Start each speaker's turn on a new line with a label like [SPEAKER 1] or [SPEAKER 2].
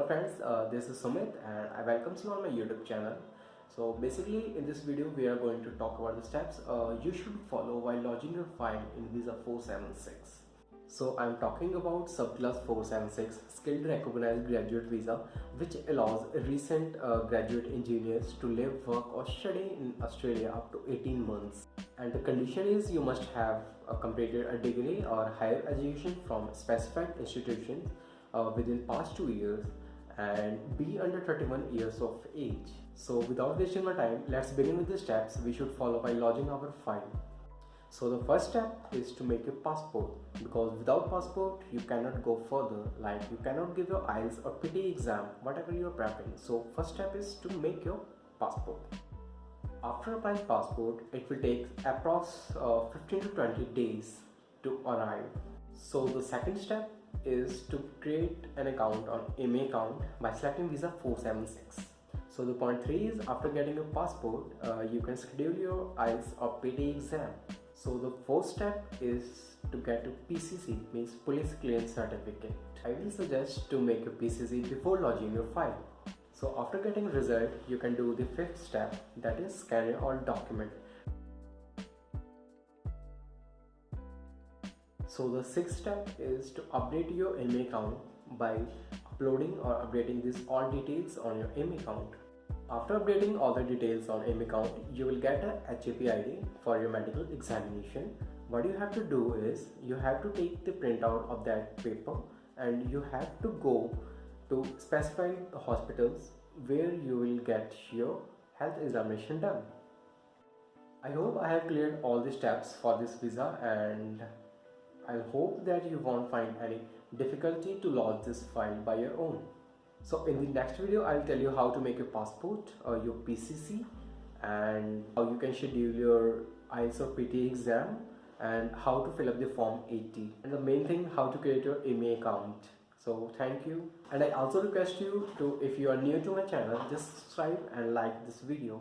[SPEAKER 1] friends, this is Sumit and I welcome you on my YouTube channel. So basically in this video we are going to talk about the steps you should follow while lodging your file in Visa 476. So I'm talking about Subclass 476 Skilled Recognized Graduate Visa, which allows recent graduate engineers to live, work or study in Australia up to 18 months. And the condition is you must have completed a degree or higher education from specified institutions within past 2 years and be under 31 years of age. So without wasting my time, let's begin with the steps we should follow while lodging our file. So the first step is to make a passport, because without passport you cannot go further, like you cannot give your IELTS or PT exam, whatever you are prepping. So first step is to make your passport. After applying passport, it will take approx 15 to 20 days to arrive. So the second step is to create an account on MA account by selecting Visa 476. So the point 3 is after getting your passport, you can schedule your IELTS or PT exam. So the fourth step is to get a PCC, means Police Clearance Certificate. I will suggest to make a PCC before lodging your file. So after getting result, you can do the fifth step, that is scan your all document. So the sixth step is to update your MA account by uploading or updating these all details on your MA account. After updating all the details on MA account, you will get a HAP ID for your medical examination. What you have to do is you have to take the printout of that paper and you have to go to specified hospitals where you will get your health examination done. I hope I have cleared all the steps for this visa, and I hope that you won't find any difficulty to lodge this file by your own. So in the next video I'll tell you how to make your passport or your PCC, and how you can schedule your IELTS or PT exam, and how to fill up the form 80, and the main thing, how to create your MA account. So thank you, and I also request you to, if you are new to my channel, just subscribe and like this video.